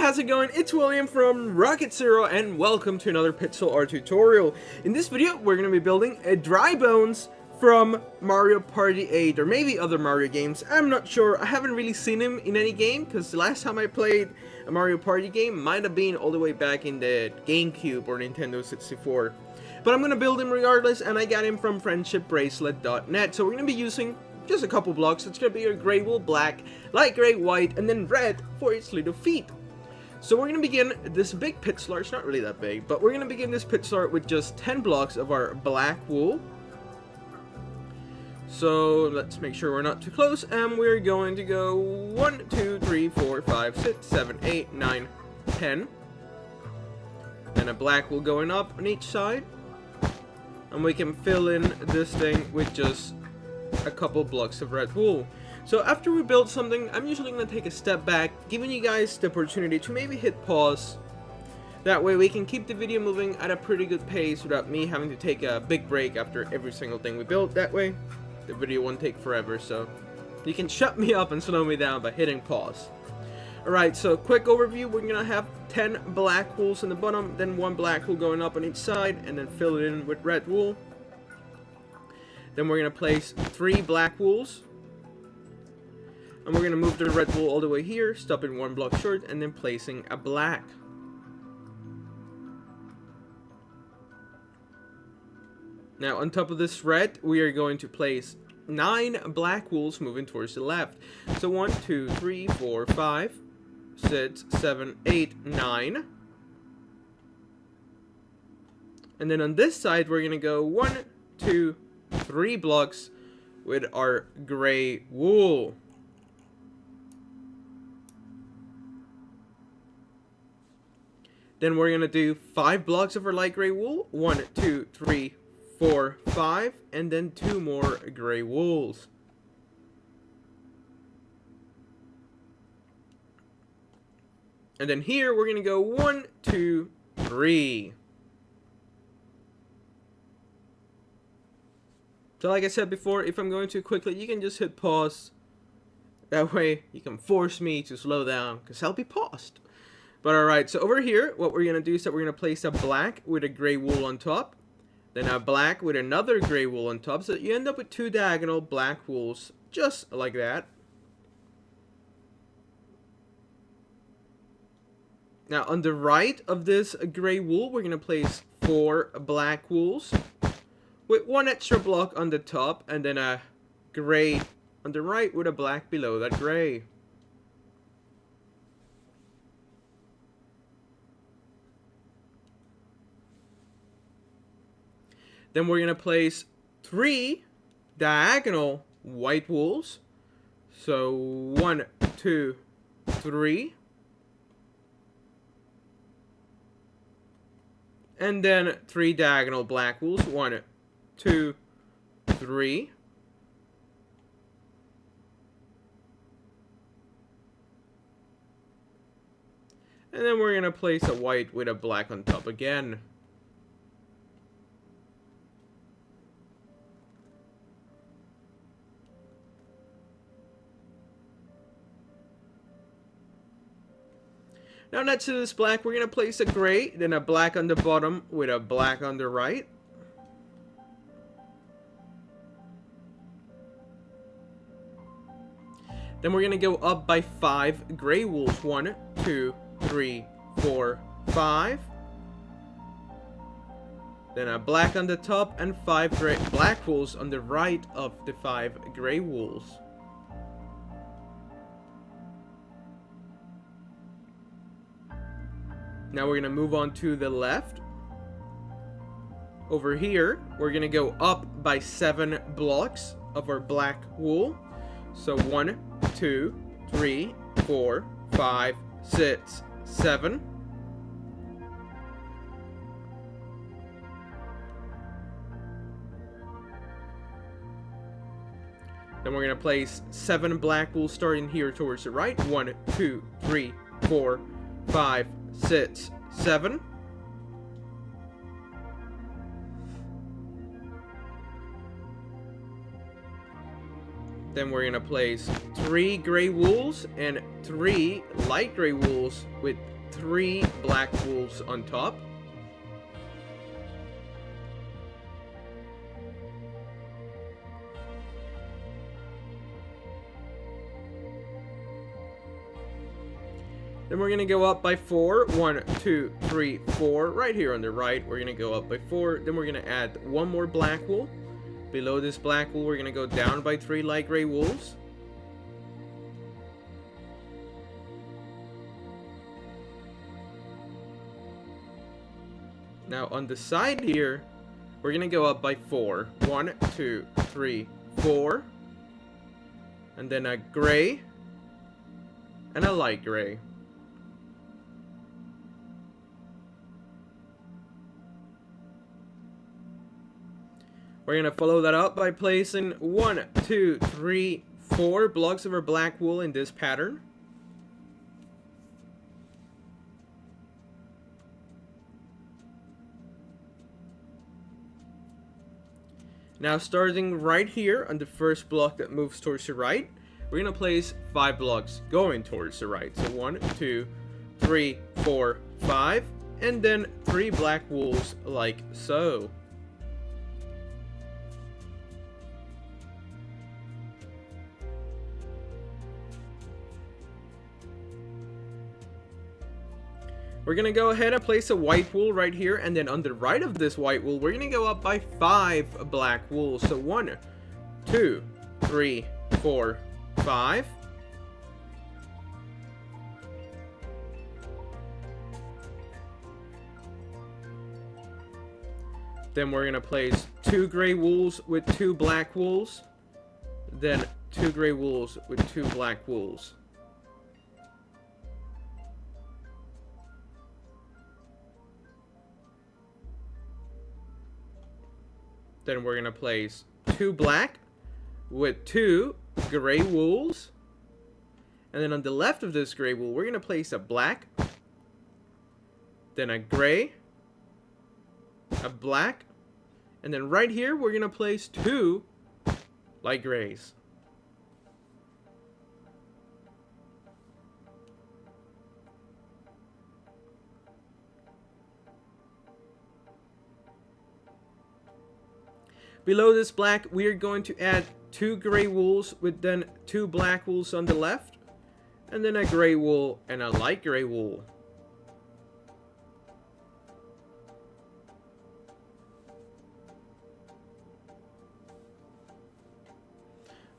how's it going? It's William from Rocket Zero, and welcome to another pixel art tutorial. In this video, we're going to be building a Dry Bones from Mario Party 8, or maybe other Mario games. I'm not sure. I haven't really seen him in any game, because the last time I played a Mario Party game might have been all the way back in the GameCube or Nintendo 64. But I'm going to build him regardless, and I got him from friendshipbracelet.net. So we're going to be using just a couple blocks. It's going to be a gray wool, black, light gray, white, and then red for its little feet. So we're going to begin this big pixel art. It's not really that big, but we're going to begin this pixel art with just 10 blocks of our black wool. So let's make sure we're not too close, and we're going to go 1, 2, 3, 4, 5, 6, 7, 8, 9, 10. And a black wool going up on each side. And we can fill in this thing with just a couple blocks of red wool. So after we build something, I'm usually going to take a step back, giving you guys the opportunity to maybe hit pause. That way we can keep the video moving at a pretty good pace without me having to take a big break after every single thing we build. That way the video won't take forever, so you can shut me up and slow me down by hitting pause. Alright, so quick overview. We're going to have 10 black wools in the bottom, then 1 black wool going up on each side, and then fill it in with red wool. Then we're going to place 3 black wools. And we're going to move the red wool all the way here, stopping 1 block short, and then placing a black. Now on top of this red, we are going to place 9 black wools moving towards the left. So 1, 2, 3, 4, 5, 6, 7, 8, 9. And then on this side, we're going to go 1, 2, 3 blocks with our gray wool. Then we're going to do 5 blocks of our light gray wool. 1, 2, 3, 4, 5. And then 2 more gray wools. And then here we're going to go 1, 2, 3. So like I said before, if I'm going too quickly, you can just hit pause. That way you can force me to slow down, because I'll be paused. But alright, so over here, what we're going to do is that we're going to place a black with a gray wool on top. Then a black with another gray wool on top. So you end up with 2 diagonal black wools, just like that. Now on the right of this gray wool, we're going to place 4 black wools. With 1 extra block on the top, and then a gray on the right with a black below that gray. Then we're going to place 3 diagonal white wools. So 1, 2, 3. And then 3 diagonal black wools. 1, 2, 3. And then we're going to place a white with a black on top again. Now next to this black, we're going to place a gray, then a black on the bottom with a black on the right. Then we're going to go up by 5 gray wools. 1, 2, 3, 4, 5. Then a black on the top and 5 black wools on the right of the 5 gray wools. Now we're going to move on to the left. Over here, we're going to go up by 7 blocks of our black wool. So 1, 2, 3, 4, 5, 6, 7. Then we're going to place 7 black wool starting here towards the right. 1, 2, 3, 4, 5, 6, 7. Then we're going to place 3 gray wools and 3 light gray wools with 3 black wools on top. Then we're going to go up by 4. 1, 2, 3, 4. Right here on the right, we're going to go up by 4. Then we're going to add 1 more black wool. Below this black wool, we're going to go down by 3 light gray wools. Now on the side here, we're going to go up by 4. 1, 2, 3, 4. And then a gray and a light gray. We're going to follow that up by placing 1, 2, 3, 4 blocks of our black wool in this pattern. Now starting right here on the first block that moves towards the right, we're going to place 5 blocks going towards the right. So 1, 2, 3, 4, 5, and then 3 black wools like so. We're going to go ahead and place a white wool right here, and then on the right of this white wool, we're going to go up by 5 black wools. So 1, 2, 3, 4, 5. Then we're going to place 2 gray wools with 2 black wools. Then 2 gray wools with 2 black wools. Then we're going to place 2 black with 2 gray wools. And then on the left of this gray wool, we're going to place a black, then a gray, a black, and then right here, we're going to place 2 light grays. Below this black, we are going to add 2 gray wools with then 2 black wools on the left, and then a gray wool and a light gray wool.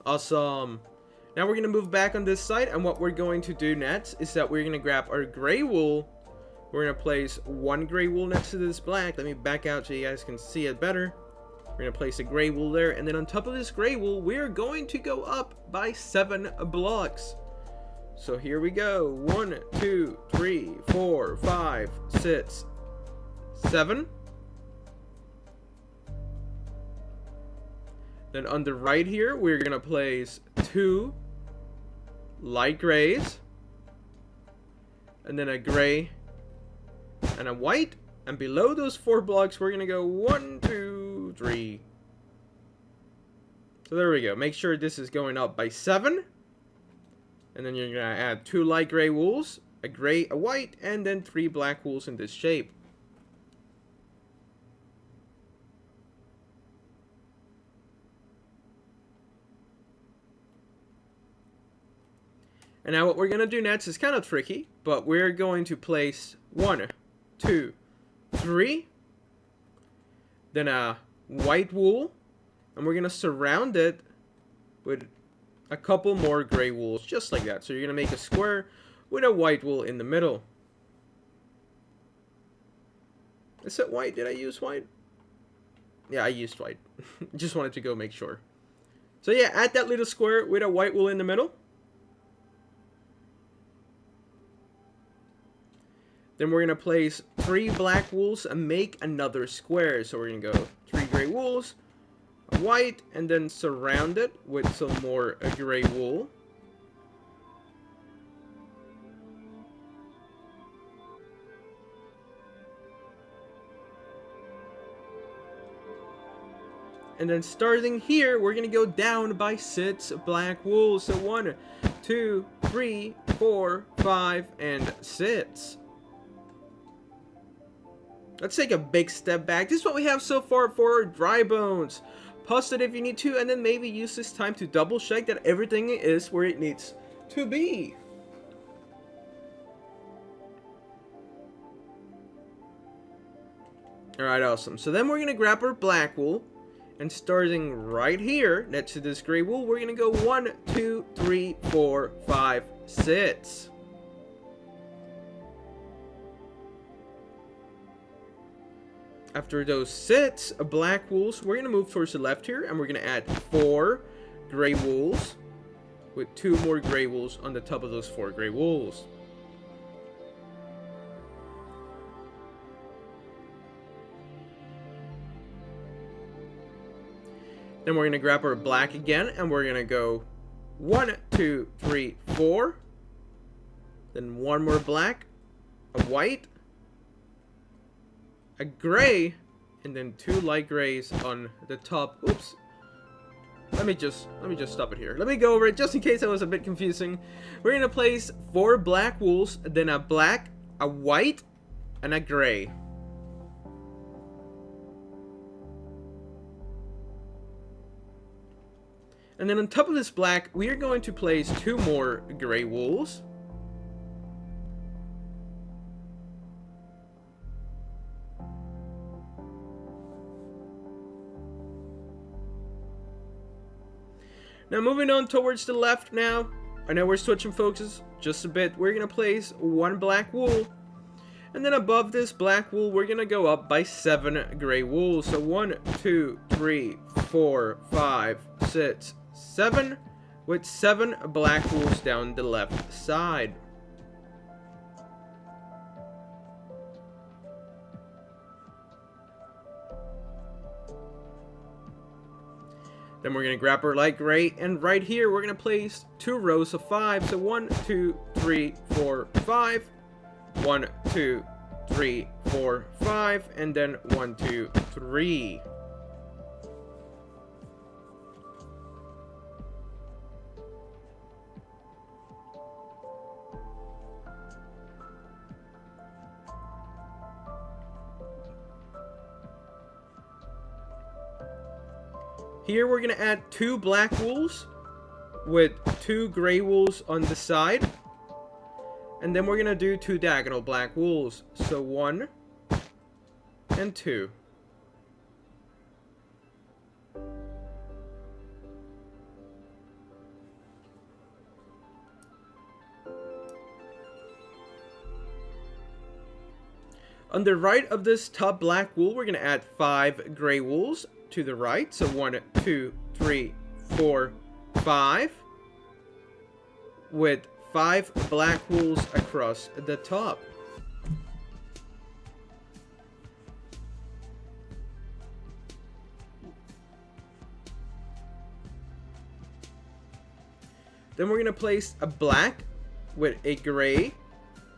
Awesome. Now we're going to move back on this side, and what we're going to do next is that we're going to grab our gray wool. We're going to place 1 gray wool next to this black. Let me back out so you guys can see it better. We're going to place a gray wool there, and then on top of this gray wool, we're going to go up by 7 blocks. So here we go. 1, 2, 3, 4, 5, 6, 7. Then on the right here, we're going to place 2 light grays, and then a gray and a white. And below those 4 blocks, we're going to go 1, 2, 3. So there we go. Make sure this is going up by 7. And then you're going to add 2 light gray wools, a gray, a white, and then 3 black wools in this shape. And now what we're going to do next is kind of tricky, but we're going to place 1, 2, 3, then a white wool, and we're going to surround it with a couple more gray wools, just like that. So you're going to make a square with a white wool in the middle. Is it white? Did I use white? Yeah, I used white. Just wanted to go make sure. So yeah, add that little square with a white wool in the middle. Then we're going to place 3 black wools and make another square. So we're going to go 3 gray wools, a white, and then surround it with some more gray wool. And then starting here, we're going to go down by 6 black wools. So 1, 2, 3, 4, 5, and 6. Let's take a big step back. This is what we have so far for our dry bones. Pause it if you need to, and then maybe use this time to double check that everything is where it needs to be. Alright, awesome. So then we're going to grab our black wool, and starting right here next to this gray wool, we're going to go 1, 2, 3, 4, 5, 6. After those 6 black wools, we're going to move towards the left here, and we're going to add 4 gray wools with 2 more gray wools on the top of those 4 gray wools. Then we're going to grab our black again, and we're going to go 1, 2, 3, 4. Then 1 more black, a white, a gray, and then 2 light grays on the top. Oops. Let me just stop it here. Let me go over it just in case that was a bit confusing. We're going to place 4 black wools, then a black, a white, and a gray. And then on top of this black, we are going to place 2 more gray wools. Now moving on towards the left now. I know we're switching focuses just a bit. We're going to place 1 black wool. And then above this black wool, we're going to go up by 7 gray wools. So 1, 2, 3, 4, 5, 6, 7, with 7 black wools down the left side. Then we're going to grab our light gray, and right here we're going to place 2 rows of 5. So 1, 2, 3, 4, 5. 1, 2, 3, 4, 5, and then 1, 2, 3. Here we're going to add 2 black wools with 2 gray wools on the side. And then we're going to do 2 diagonal black wools. So 1 and 2. On the right of this top black wool, we're going to add 5 gray wools to the right. So 1, 2, 3, 4, 5. With 5 black wools across the top. Then we're going to place a black with a gray,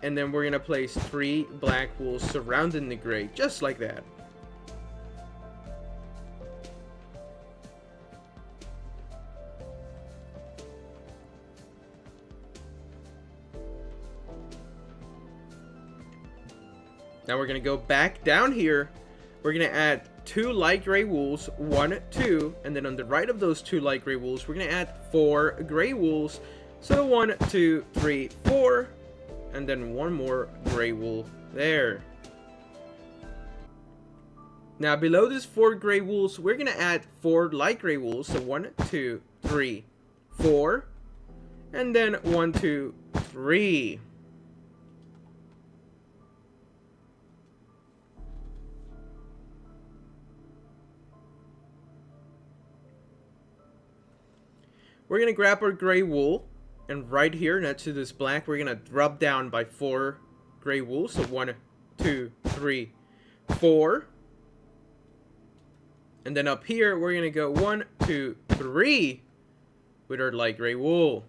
and then we're going to place 3 black wools surrounding the gray, just like that. Now we're going to go back down here. We're going to add 2 light gray wools, 1, 2, and then on the right of those 2 light gray wools, we're going to add 4 gray wools. So 1, 2, 3, 4, and then 1 more gray wool there. Now below these 4 gray wools, we're going to add 4 light gray wools. So 1, 2, 3, 4, and then 1, 2, 3. We're going to grab our gray wool, and right here next to this black, we're going to drop down by 4 gray wool. So 1, 2, 3, 4. And then up here, we're going to go 1, 2, 3 with our light gray wool.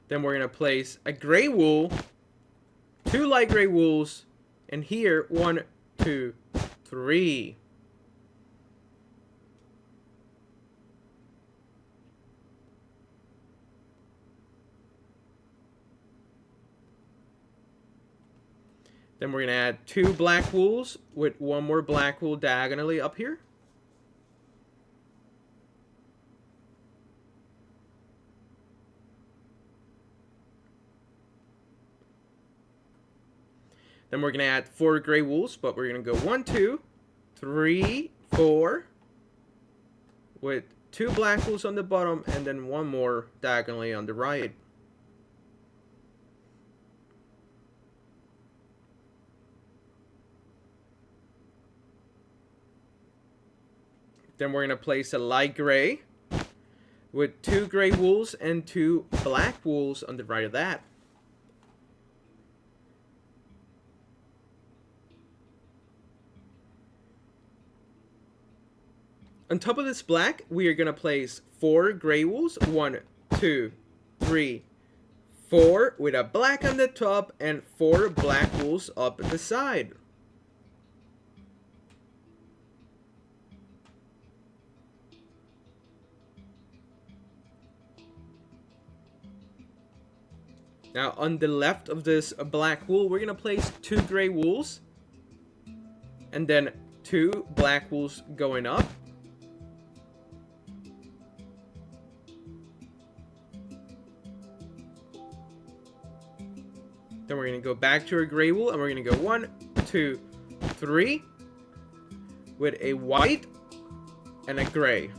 Then we're going to place a gray wool, 2 light gray wools, and here 1, 2, 3. Then we're going to add 2 black wools with 1 more black wool diagonally up here. Then we're going to add 4 gray wools, but we're going to go 1, 2, 3, 4 with 2 black wools on the bottom and then 1 more diagonally on the right. Then we're going to place a light gray with 2 gray wools and 2 black wools on the right of that. On top of this black, we are going to place 4 gray wools. 1, 2, 3, 4 with a black on the top and 4 black wools up at the side. Now on the left of this black wool, we're going to place 2 gray wools and then 2 black wools going up. Then we're going to go back to our gray wool and we're going to go 1, 2, 3 with a white and a gray.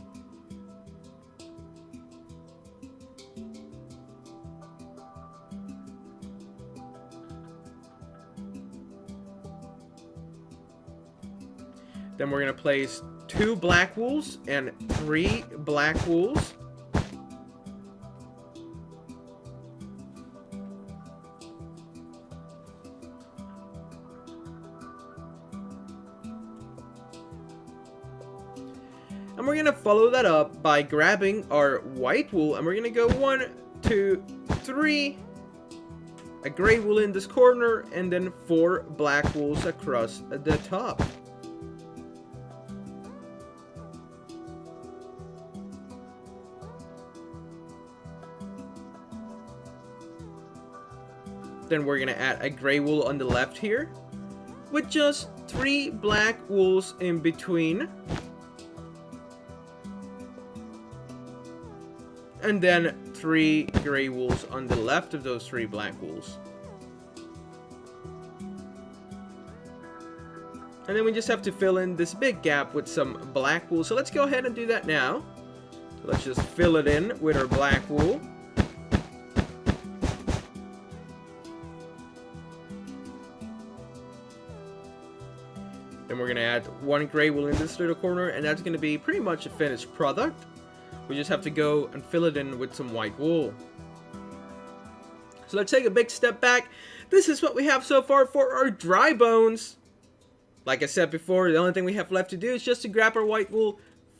Then we're going to place 2 black wools and 3 black wools. And we're going to follow that up by grabbing our white wool and we're going to go 1, 2, 3, a gray wool in this corner and then 4 black wools across the top. Then we're going to add a gray wool on the left here with just 3 black wools in between. And then 3 gray wools on the left of those 3 black wools. And then we just have to fill in this big gap with some black wool. So let's go ahead and do that now. So let's just fill it in with our black wool. Then we're going to add 1 gray wool in this little corner, and that's going to be pretty much a finished product. We just have to go and fill it in with some white wool. So let's take a big step back. This is what we have so far for our dry bones. Like I said before, the only thing we have left to do is just to grab our white wool,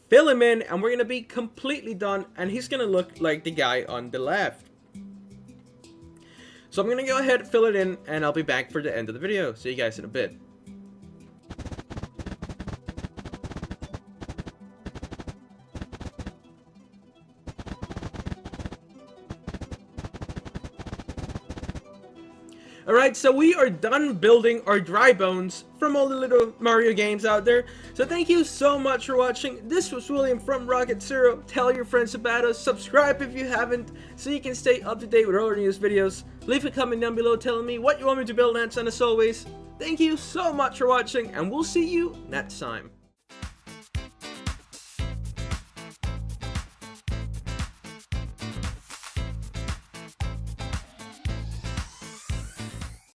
fill him in, and we're going to be completely done. And he's going to look like the guy on the left. So I'm going to go ahead and fill it in, and I'll be back for the end of the video. See you guys in a bit. Alright, so we are done building our dry bones from all the little Mario games out there. So thank you so much for watching. This was William from Rocket Zero. Tell your friends about us. Subscribe if you haven't so you can stay up to date with all our newest videos. Leave a comment down below telling me what you want me to build next. And as always, thank you so much for watching and we'll see you next time.